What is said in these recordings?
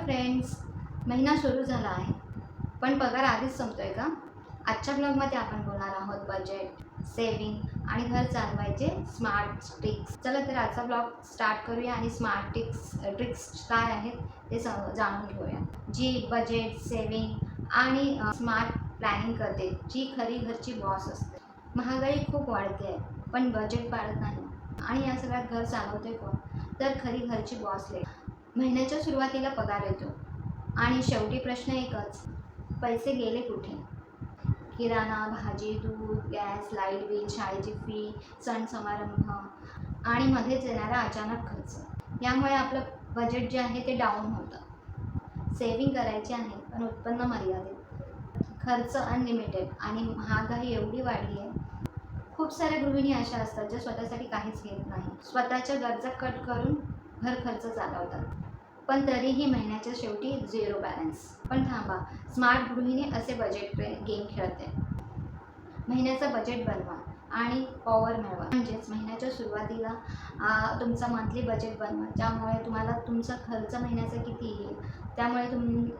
Friends, महिना सुरू झाला आहे, पण पगार आधीच संपतोय का? आजच्या ब्लॉगमध्ये आपण बोलणार आहोत बजेट, सेविंग आणि घर चालवायचे स्मार्ट ट्रिक्स. चला तर आजचा ब्लॉग स्टार्ट करूया आणि स्मार्ट ट्रिक्स काय आहेत ते जाणून घेऊया. जी बजेट, सेविंग आणि स्मार्ट प्लॅनिंग करते, जी खरी घरची बॉस असते. महागाई खूप वाढते आहे, पण बजेट वाढत नाही आणि या सगळ्यात घर चालवते कोण? तर खरी घरची बॉस लेडी. महिन्याच्या सुरुवातीला पगार येतो आणि शेवटी प्रश्न एकच, पैसे गेले कुठे? किराणा, भाजी, दूध, गॅस, लाईट बिल, शाळेची फी, सण समारंभ आणि मध्येच येणारा अचानक खर्च. यामुळे आपलं बजेट जे आहे ते डाऊन होतं. सेविंग करायची आहे पण उत्पन्न मर्यादित, खर्च अनलिमिटेड आणि महागाई एवढी वाढली आहे. खूप साऱ्या गृहिणी अशा असतात ज्या स्वतःसाठी काहीच घेत नाही, स्वतःच्या गरजा कट करून घर खर्च चालवतात, पण तरीही महिन्याच्या शेवटी झिरो बॅलन्स. पण थांबा, स्मार्ट गृहिणी असे बजेट गेम खेळते. महिन्याचा बजेट बनवा आणि पॉवर मिळवा. म्हणजेच महिन्याच्या सुरुवातीला तुमचा मंथली बजेट बनवा, ज्यामुळे तुम्हाला तुमचा खर्च महिन्याचा किती येईल त्यामुळे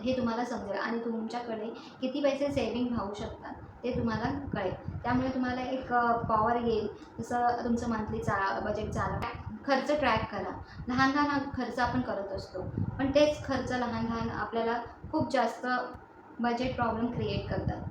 हे तुम्हाला समजेल आणि तुमच्याकडे किती पैसे सेविंग राहू शकतात ते तुम्हाला कळेल. त्यामुळे तुम्हाला एक पॉवर येईल. जसं तुमचं मंथली बजेट खर्च ट्रॅक करा. लहान लहान खर्च आपण करत असतो, पण तेच खर्च लहान लहान आपल्याला खूप जास्त बजेट प्रॉब्लेम क्रिएट करतात.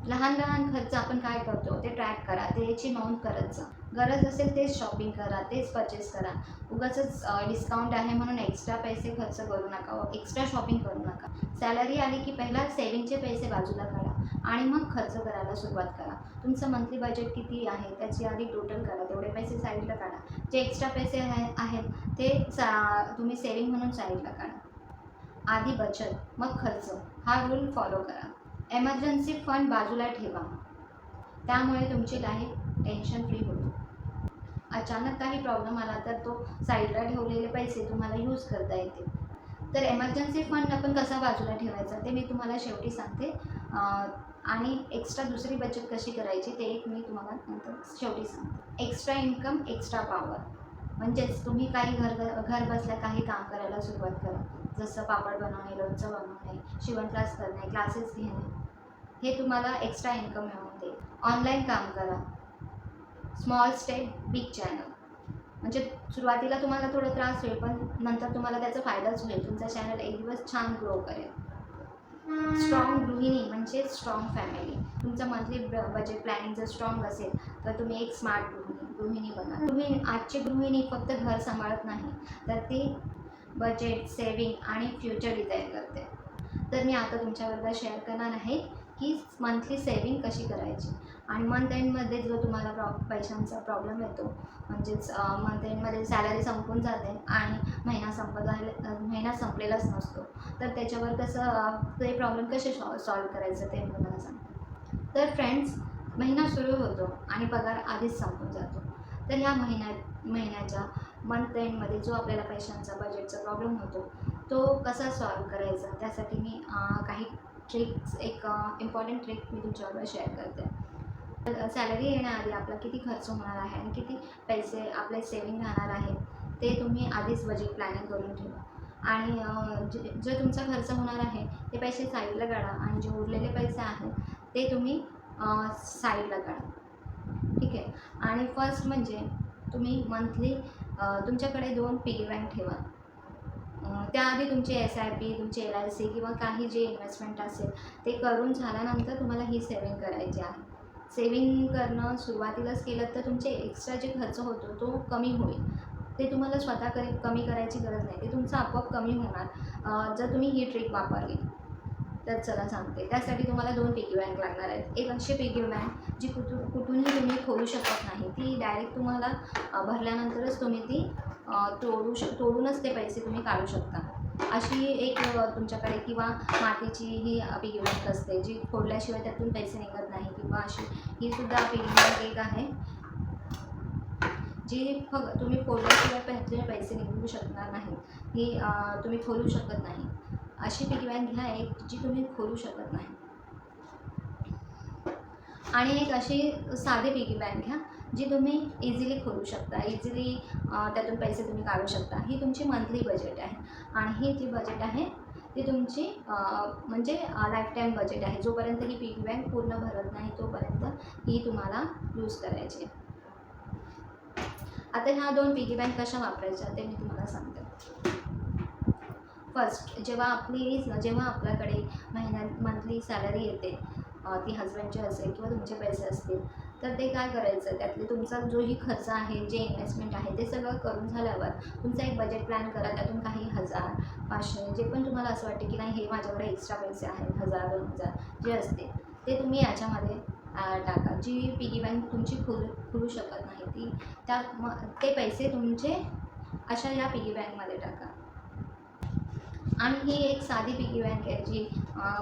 लहान लहान खर्च आपण काय करतो ते ट्रॅक करा, त्याची नोंद करत जा. गरज असेल तेच शॉपिंग करा, तेच परचेस करा. उगाचच डिस्काउंट आहे म्हणून एक्स्ट्रा पैसे खर्च करू नका, एक्स्ट्रा शॉपिंग करू नका. सॅलरी आली की पहिला सेविंगचे पैसे बाजूला काढा आणि मग खर्च करायला सुरुवात करा. तुमचं मंथली बजेट किती आहे त्याची आधी टोटल करा, तेवढे पैसे साईडला काढा. जे एक्स्ट्रा पैसे आहेत ते तुम्ही सेविंग म्हणून साईडला काढा. आधी बचत मग खर्च हा रूल फॉलो करा. एमर्जन्सी फंड बाजूला ठेवा, त्यामुळे तुमची लाईफ टेन्शन फ्री होतो. अचानक काही प्रॉब्लेम आला तर तो साईडला ठेवलेले पैसे तुम्हाला यूज करता येतील. तर एमर्जन्सी फंड आपण कसा बाजूला ठेवायचा ते मी तुम्हाला शेवटी सांगते, आणि एक्स्ट्रा दुसरी बचत कशी करायची ते एक मी तुम्हाला नंतर शेवटी सांगते. Extra income extra power. म्हणजेच तुम्ही काही घर बसल्या काही काम करायला सुरुवात करा. जसं पापड बनवणे, लोणचं बनवणे, शिवण क्लास करणे, क्लासेस घेणे. हे तुम्हाला एक्स्ट्रा इन्कम मिळवून देईल. ऑनलाईन काम करा. Small step big channel. म्हणजे सुरुवातीला तुम्हाला थोडं त्रास होईल, पण नंतर तुम्हाला त्याचा फायदाच होईल. तुमचा चॅनल एक दिवस छान ग्रो करेल. स्ट्रॉंग गृहिणी म्हणजे स्ट्रॉंग फॅमिली. तुमचं मंथली बजेट प्लॅनिंग जर स्ट्रॉंग असेल तर तुम्ही एक स्मार्ट गृहिणी बना. आजची गृहिणी फक्त घर सांभाळत नाही, तर ती बजेट, सेविंग आणि फ्युचर डिझाईन करते. तर मी आता तुमच्याबरोबर शेअर करणार आहे की मंथली सेविंग कशी करायची. आणि मंथ एंडमध्ये जो तुम्हाला पैशांचा प्रॉब्लेम येतो, म्हणजेच मंथ एंडमध्ये सॅलरी संपून जाते आणि महिना संपलेलाच नसतो, तर त्याच्यावर कसं ते प्रॉब्लेम कसे सॉल्व करायचं ते मी तुम्हाला सांगते. तर फ्रेंड्स, महिना सुरू होतो आणि पगार आधीच संपून जातो. तर ह्या महिन्याच्या मंथ एंडमध्ये जो आपल्याला पैशांचा बजेटचा प्रॉब्लेम होतो तो कसा सॉल्व करायचा त्यासाठी मी काही ट्रिक्स, एक इम्पॉर्टंट ट्रिक मी तुमच्याबरोबर शेअर करते. सॅलरी येण्याआधी आपला किती खर्च होणार आहे आणि किती पैसे आपले सेविंग राहणार आहे ते तुम्ही आधीच बजेट प्लॅनिंग करून ठेवा. आणि जे तुमचा खर्च होणार आहे ते पैसे साईडला काढा आणि जे उरलेले पैसे आहेत ते तुम्ही साईडला काढा. ठीक आहे. आणि फर्स्ट म्हणजे तुम्ही मंथली तुमच्याकडे 2 पिगी बँक ठेवा. त्याआधी तुमची SIP, तुमची LIC किंवा काही जे इन्व्हेस्टमेंट असेल ते करून झाल्यानंतर तुम्हाला ही सेविंग करायची आहे. सेविंग करणं सुरुवातीलाच केलं तर तुमचे एक्स्ट्रा जे खर्च होतो तो कमी होईल. ते तुम्हाला स्वतः कमी करायची गरज नाही, ते तुमचं आपोआप कमी होणार जर तुम्ही ही ट्रिक वापरली. तर चला सांगते. त्यासाठी तुम्हाला 2 पिगी बँक लागणार आहेत. एक अशी पिगी बँक जी कुठूनही तुम्ही खोलू शकत नाही, ती डायरेक्ट तुम्हाला भरल्यानंतरच तुम्ही ती तोडूनच ते पैसे तुम्ही काढू शकता. अशी एक तुमच्याकडे किंवा मातीची ही पिगी बँक असते जी फोडल्याशिवाय त्यातून पैसे निघत नाही, किंवा अशी ही सुद्धा पिगी बँक एक आहे जी तुम्ही फोडल्याशिवाय त्यातले पैसे निघू शकणार नाही. ही तुम्ही खोलू शकत नाही. अशी पिगी बँक घ्या एक जी तुम्ही खोलू शकत नाही. आणि एक अशी साधी पिगी बँक घ्या जी तुम्ही इझिली खोलू शकता, त्यातून पैसे तुम्ही काढू शकता. ही तुमची मंथली बजेट आहे आणि ही जी बजेट आहे ती तुमची म्हणजे लाईफ टाईम बजेट आहे. जोपर्यंत ही पिगी बँक पूर्ण भरत नाही तोपर्यंत ही तुम्हाला यूज करायची आहे. आता ह्या 2 पिगी बँक कशा वापरायच्या ते मी तुम्हाला सांगते. फर्स्ट, जेव्हा आपल्याकडे मंथली सॅलरी येते, ती हजबंडची असेल किंवा तुमचे पैसे असतील, तर ते काय करायचं, त्यातले तुमचा जोही खर्च आहे, जे इन्व्हेस्टमेंट आहे ते सगळं करून झाल्यावर तुमचा एक बजेट प्लॅन करा. त्यातून काही 1000, 500 जे पण तुम्हाला असं वाटते की नाही हे माझ्याकडे एक्स्ट्रा पैसे आहेत, 1000, 2000 जे असते ते तुम्ही याच्यामध्ये टाका. जी पिगी बँक तुमची खुलू शकत नाही ती ते पैसे तुमचे अशा या पिगी बँकमध्ये टाका. आणि ही एक साधी पिगी बँक आहे जी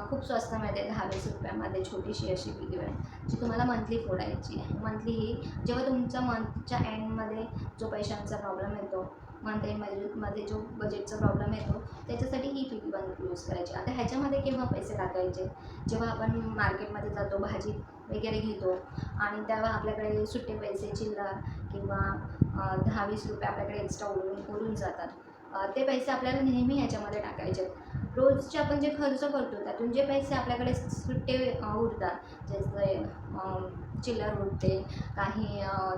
खूप स्वस्त मिळते, 10-20 रुपयामध्ये छोटीशी अशी पिगी बँक जी तुम्हाला मंथली फोडायची आहे. मंथली ही जेव्हा तुमच्या मंथच्या एंडमध्ये जो पैशांचा प्रॉब्लेम येतो, मंथ एंडमध्ये जो बजेटचा प्रॉब्लेम येतो, त्याच्यासाठी ही पिगी बँक यूज करायची. आता ह्याच्यामध्ये केव्हा पैसे टाकायचे, जेव्हा आपण मार्केटमध्ये जातो, भाजी वगैरे घेतो आणि तेव्हा आपल्याकडे सुट्टे पैसे चिल्लर किंवा 10-20 रुपये आपल्याकडे एक्स्ट्रा उरून जातात. ते पैसे आपल्याला नेहमी ह्याच्यामध्ये टाकायचे. रोजचे आपण जे खर्च करतो त्यातून जे पैसे आपल्याकडे सुट्टे उरतात, जसे चिल्लर उरते, काही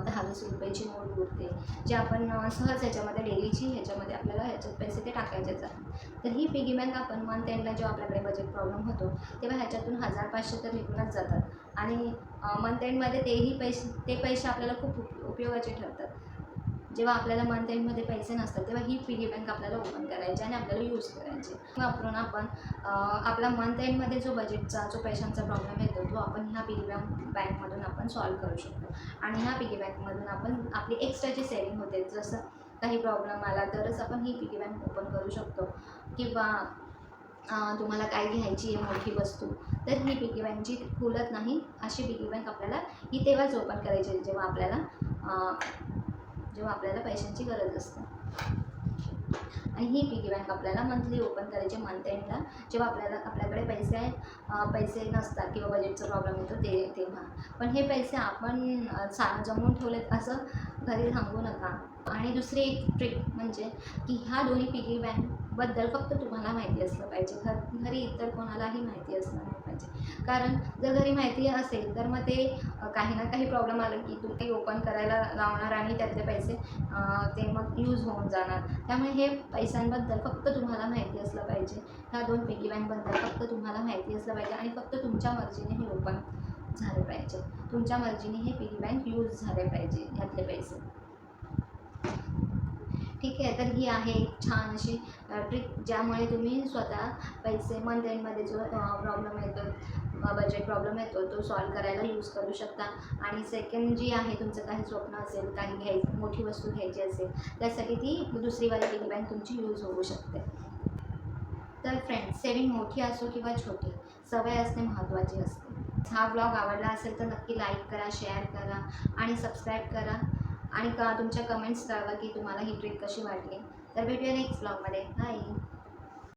10-20 रुपयाची नोट उरते, जे आपण सहज ह्याच्यामध्ये डेलीची ह्याच्यामध्ये आपल्याला ह्याच्यात पैसे ते टाकायचेच आहे. तर ही पिगी बँक आपण मंथ एंडला जेव्हा आपल्याकडे बजेट प्रॉब्लेम होतो तेव्हा ह्याच्यातून 1000-500 तर निघूनच जातात आणि मंथ एंडमध्ये ते पैसे आपल्याला खूप उपयोगाचे ठरतात. जेव्हा आपल्याला मंथ एंडमध्ये पैसे नसतात तेव्हा ही पिगी बँक आपल्याला ओपन करायची आणि आपल्याला यूज करायची. वापरून आपण आपला मंथ एंडमध्ये जो पैशांचा प्रॉब्लेम येतो तो आपण ह्या पिगी बँकमधून आपण सॉल्व करू शकतो. आणि ह्या पिगी बँकमधून आपण आपली एक्स्ट्राची सेविंग होते. जसं काही प्रॉब्लेम आला तरच आपण ही पिगी बँक ओपन करू शकतो. किंवा तुम्हाला काय घ्यायची आहे मोठी वस्तू, तर ही पिगी बँक जी खुलत नाही अशी पिगी बँक आपल्याला ही तेव्हाच ओपन करायची जेव्हा आपल्याला पैशांची गरज असते. आणि ही पिगी बँक आपल्याला मंथली ओपन करायची मंथ एंडला, जेव्हा आपल्याकडे पैसे नसतात किंवा बजेटचा प्रॉब्लेम येतो तेव्हा. पण हे पैसे आपण जमवून ठेवलेत असं घरी सांगू नका. आणि दुसरी एक ट्रिक म्हणजे की ह्या दोन्ही पिगी बँकबद्दल फक्त तुम्हाला माहिती असलं पाहिजे. घरी इतर कोणालाही माहिती असलं नाही पाहिजे. कारण जर घरी माहिती असेल तर मग ते काही ना काही प्रॉब्लेम आलं की तुम्ही ओपन करायला लावणार आणि त्यातले पैसे ते मग यूज होऊन जाणार. त्यामुळे हे पैशांबद्दल फक्त तुम्हाला माहिती असलं पाहिजे. ह्या 2 पिगी बँकबद्दल फक्त तुम्हाला माहिती असलं पाहिजे आणि फक्त तुमच्या मर्जीने हे ओपन झाले पाहिजे. तुमच्या मर्जीने हे पिगी बँक यूज झाले पाहिजे ह्यातले पैसे. ठीक आहे, तर ही आहे एक छान अशी ट्रिक ज्यामुळे तुम्ही स्वतः पैसे मंथ एंडमध्ये जो प्रॉब्लेम येतो, बजेट प्रॉब्लेम येतो तो सॉल्व करायला यूज करू शकता. आणि सेकंड जी आहे, तुमचं काही स्वप्न असेल, काही मोठी वस्तू घ्यायची असेल, त्यासाठी ती दुसरीवाली पिगी बँक तुमची यूज होऊ शकते. तर फ्रेंड्स, सेविंग मोठी असो किंवा छोटी, सवय असणे महत्त्वाची असते. हा ब्लॉग आवडला असेल तर नक्की लाईक करा, शेअर करा आणि सबस्क्राईब करा. आणि तुमच्या कमेंट्स कळवा की तुम्हाला ही ट्रिक कशी वाटली. तर भेटूया नेक्स्ट ब्लॉगमध्ये. बाय.